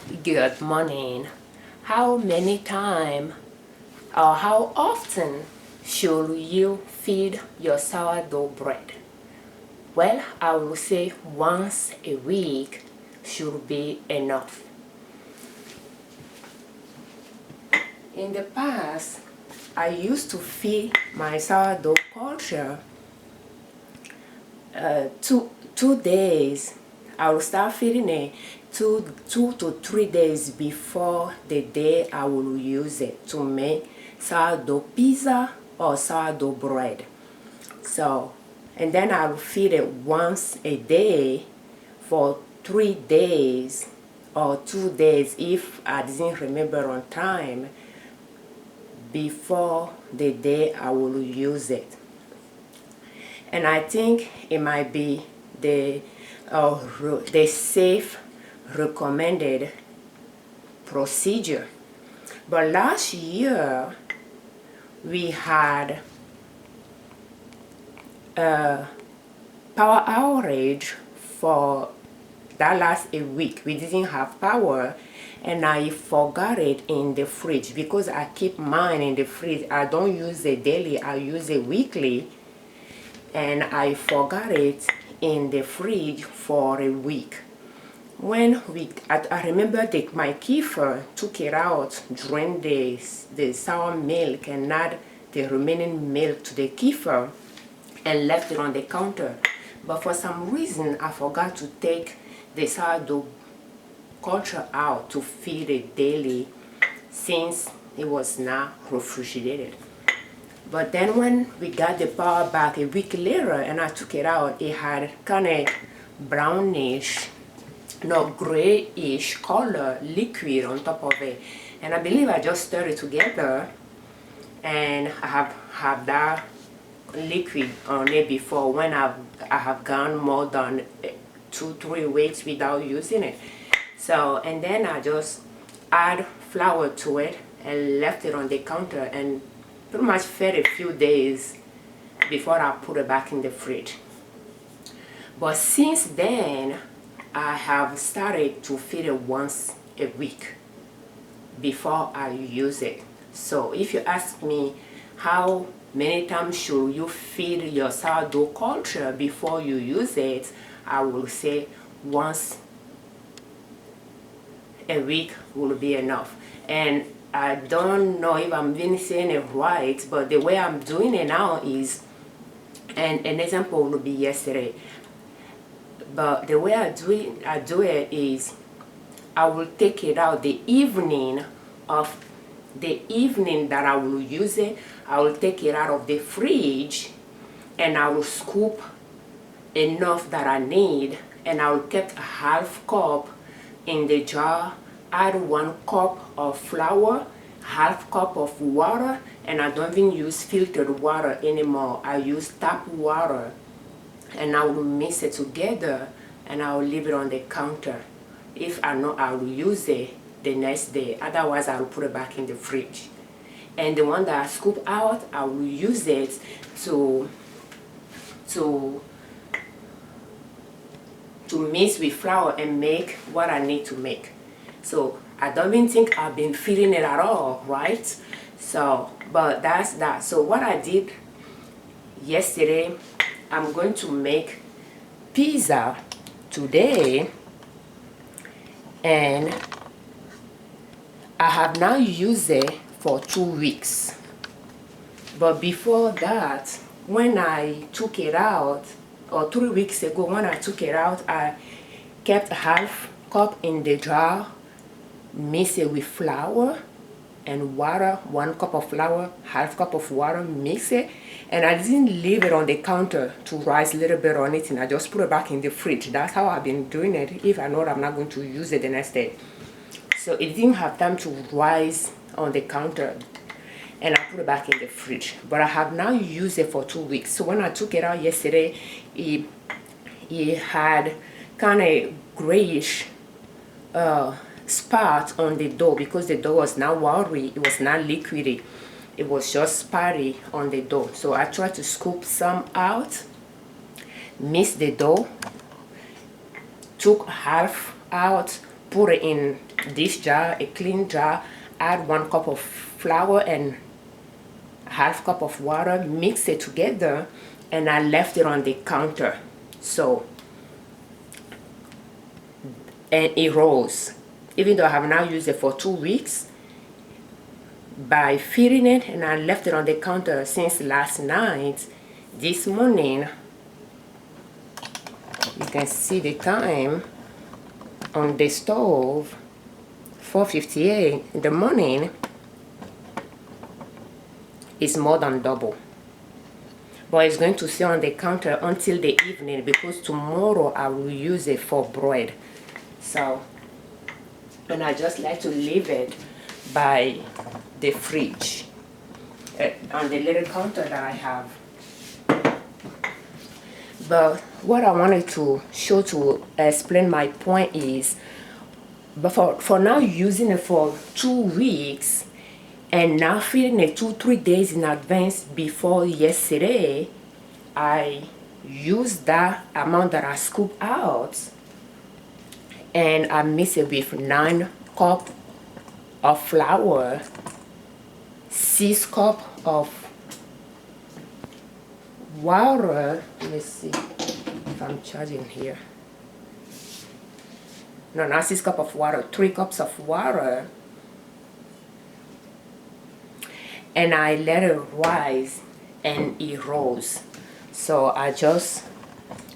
Good morning. How many times or how often should you feed your sourdough bread? Well, I will say once a week should be enough. In the past, I used to feed my sourdough culture two days. I will start feeding it two to 3 days before the day I will use it to make sourdough pizza or sourdough bread. So, and then I will feed it once a day for 3 days or 2 days if I didn't remember on time before the day I will use it. And I think it might be the safe recommended procedure. But last year we had a power outage for that last a week. We didn't have power and I forgot it in the fridge because I keep mine in the fridge. I don't use it daily, I use it weekly, and I forgot it in the fridge for a week. When I remember that my kefir took it out, drained the sour milk and add the remaining milk to the kefir and left it on the counter. But for some reason I forgot to take the sourdough culture out to feed it daily since it was not refrigerated. But then when we got the power back a week later and I took it out, it had kind of brownish, no, grayish color liquid on top of it. And I believe I just stirred it together and I have that liquid on it before when I have gone more than 2-3 weeks without using it. So, and then I just add flour to it and left it on the counter and pretty much fed a few days before I put it back in the fridge. But since then, I have started to feed it once a week before I use it. So if you ask me how many times should you feed your sourdough culture before you use it, I will say once a week will be enough. And I don't know if I'm even saying it right, but the way I'm doing it now is, and an example will be yesterday, but the way I do it is I will take it out the evening that I will use it. I will take it out of the fridge and I will scoop enough that I need, and I will keep a half cup in the jar, add 1 cup of flour, half cup of water, and I don't even use filtered water anymore. I use tap water, and I will mix it together and I will leave it on the counter. If I know I will use it the next day, otherwise I will put it back in the fridge. And the one that I scoop out, I will use it to mix with flour and make what I need to make. So I don't even think I've been feeding it at all, right? So, but that's that. So what I did yesterday, I'm going to make pizza today, and I have now used it for 2 weeks. But before that, when I took it out, or 3 weeks ago when I took it out, I kept half cup in the jar, mix it with flour and water, 1 cup of flour, half cup of water, mix it, and I didn't leave it on the counter to rise a little bit on it, and I just put it back in the fridge. That's how I've been doing it if I know I'm not going to use it the next day. So it didn't have time to rise on the counter, and I put it back in the fridge. But I have now used it for 2 weeks. So when I took it out yesterday, it had kind of grayish spot on the dough because the dough was not watery, it was not liquidy, it was just spotty on the dough. So I tried to scoop some out, mix the dough, took half out, put it in this jar, a clean jar, add 1 cup of flour and half cup of water, mix it together, and I left it on the counter. So, and it rose. Even though I have now used it for 2 weeks, by feeding it, and I left it on the counter since last night, this morning, you can see the time on the stove, 4:58 in the morning, is more than double. But it's going to stay on the counter until the evening because tomorrow I will use it for bread. So, and I just like to leave it by the fridge on the little counter that I have. But what I wanted to show to explain my point is, but for now using it for 2 weeks and now feeding it 2-3 days in advance before yesterday, I used that amount that I scooped out and I mix it with 9 cups of flour, 6 cups of water. Let's see if I'm charging here. No, not 6 cups of water, 3 cups of water. And I let it rise and it rose. So I just,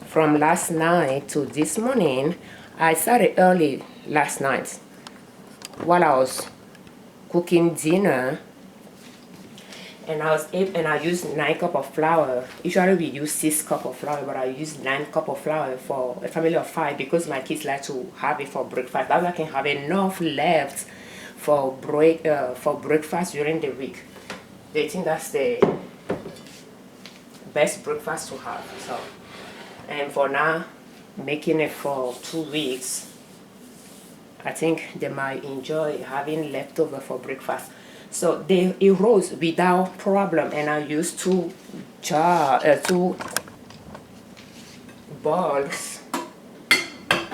from last night to this morning, I started early last night while I was cooking dinner, and I used 9 cups of flour. Usually we use 6 cups of flour, but I used 9 cups of flour for a family of 5 because my kids like to have it for breakfast. That way I can have enough left for breakfast during the week. They think that's the best breakfast to have. So, and for now, making it for 2 weeks, I think they might enjoy having leftover for breakfast. So it rose without problem, and I used 2 balls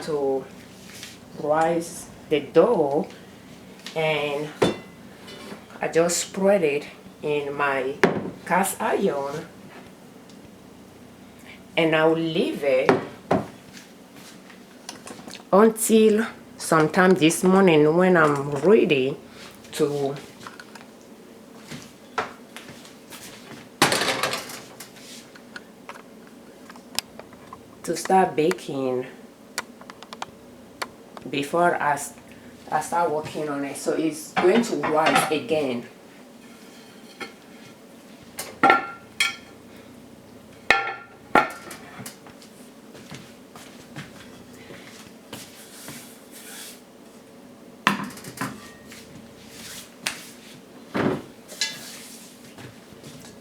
to rise the dough, and I just spread it in my cast iron, and I'll leave it until sometime this morning when I'm ready to start baking before I start working on it. So it's going to rise again.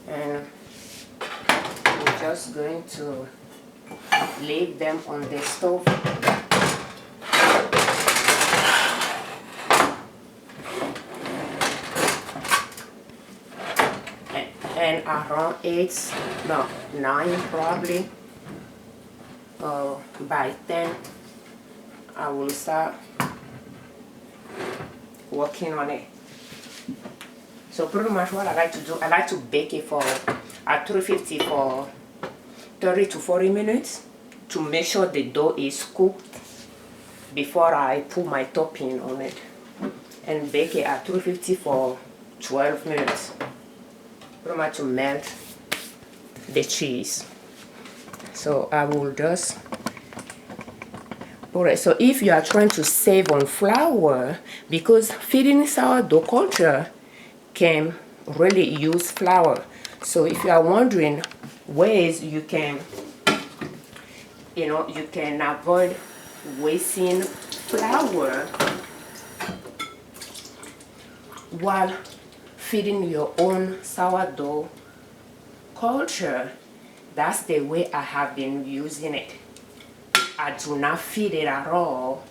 And I'm just going to leave them on the stove. And around 8, no, 9 probably, by 10, I will start working on it. So pretty much what I like to do, I like to bake it at 350 for 30 to 40 minutes to make sure the dough is cooked before I put my topping on it, and bake it at 350 for 12 minutes, pretty much to melt the cheese. So I will just put it. So if you are trying to save on flour, because feeding sourdough culture can really use flour, so if you are wondering ways you can avoid wasting flour while feeding your own sourdough culture, that's the way I have been using it. I do not feed it at all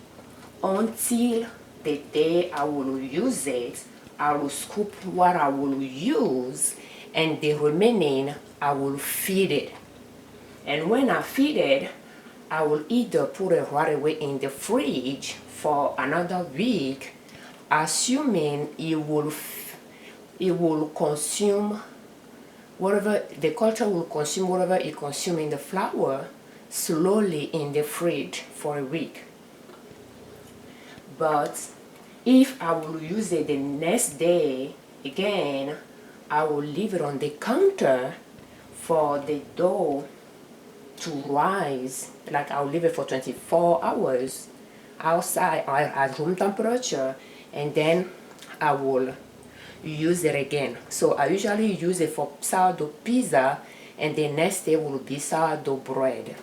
until the day I will use it. I will scoop what I will use, and the remaining I will feed it. And when I feed it, I will either put it right away in the fridge for another week, assuming it will consume whatever the culture will consume, whatever it consumes in the flour slowly in the fridge for a week. But if I will use it the next day, again, I will leave it on the counter for the dough to rise. Like I'll leave it for 24 hours outside at room temperature, and then I will use it again. So I usually use it for sourdough pizza, and the next day will be sourdough bread.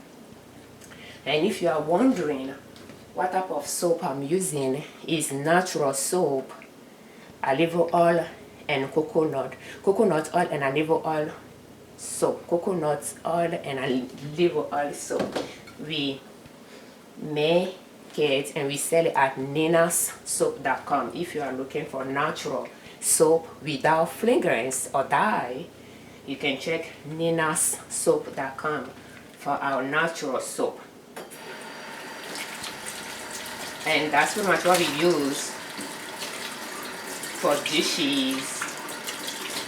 And if you are wondering what type of soap I'm using, is natural soap, olive oil and coconut oil and olive oil soap, coconut oil and olive oil soap. We make it and we sell it at ninassoap.com. If you are looking for natural soap without fragrance or dye, you can check ninassoap.com for our natural soap. And that's pretty much what we use for dishes,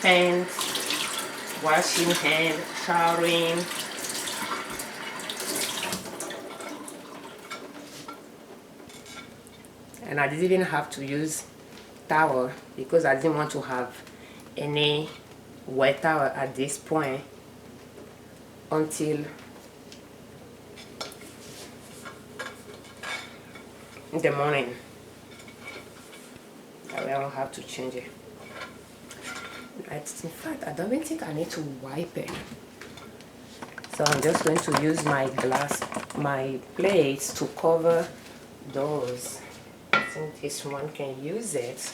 pans, washing hand, showering. And I didn't even have to use towel because I didn't want to have any wet towel at this point until in the morning. I don't have to change it. In fact, I don't even think I need to wipe it. So I'm just going to use my plates to cover those. I think this one can use it.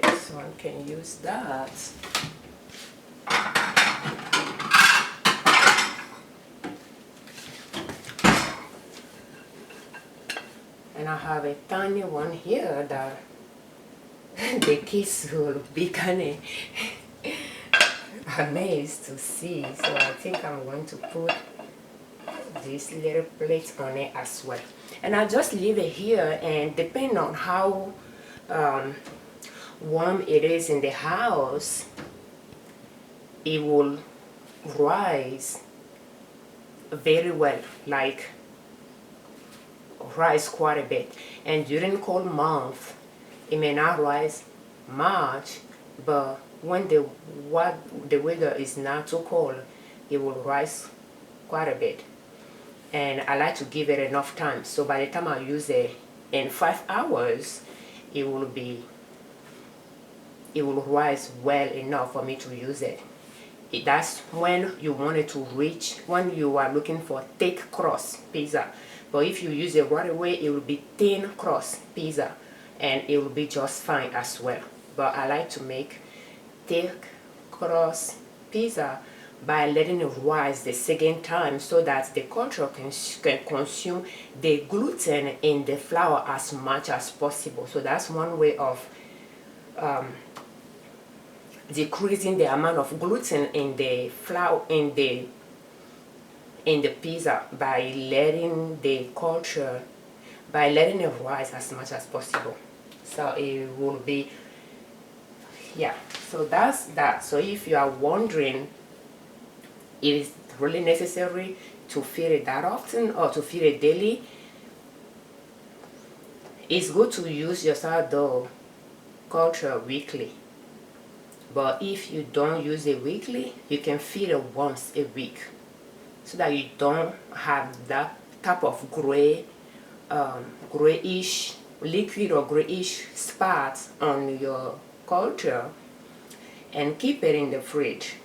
This one can use that. And I have a tiny one here that the kids will be kind of amazed to see. So I think I'm going to put this little plate on it as well. And I just leave it here, and depending on how warm it is in the house, it will rise very well, like rise quite a bit. And during cold month it may not rise much, but when the weather is not too cold, it will rise quite a bit. And I like to give it enough time, so by the time I use it in 5 hours, it will rise well enough for me to use it. That's when you want it to reach, when you are looking for thick crust pizza. But if you use it right away, it will be thin crust pizza, and it will be just fine as well. But I like to make thick crust pizza by letting it rise the second time, so that the culture can consume the gluten in the flour as much as possible. So that's one way of decreasing the amount of gluten in the flour, in the pizza, by letting it rise as much as possible. So it will be, yeah, so that's that. So if you are wondering, it is really necessary to feed it that often or to feed it daily, it's good to use your sourdough culture weekly. But if you don't use it weekly, you can feed it once a week, so that you don't have that type of grayish liquid or grayish spots on your culture, and keep it in the fridge.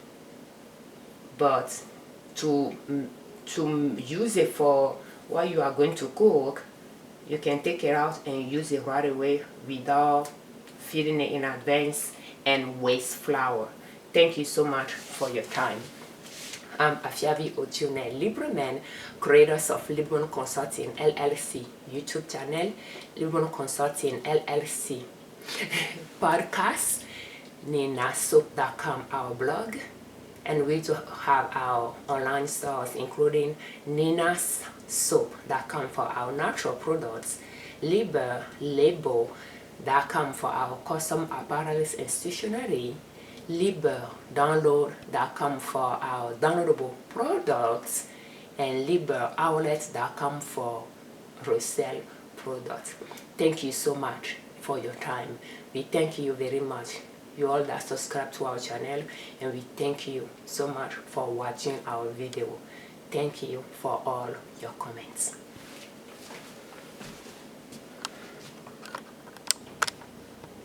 But to use it for what you are going to cook, you can take it out and use it right away without feeding it in advance and waste flour. Thank you so much for your time. I'm Afiavi Otione Liberman, creators of Liberman Consulting L.L.C. YouTube channel, Liberman Consulting L.L.C. podcast, ninassoap.com, our blog, And we do have our online stores, including Nina's soap.com for our natural products, Liber Label.com for our custom apparels and stationery, LiberDownload.com for our downloadable products, and LiberOutlet.com for resale products. Thank you so much for your time. We thank you very much, you all that subscribe to our channel, and we thank you so much for watching our video. Thank you for all your comments.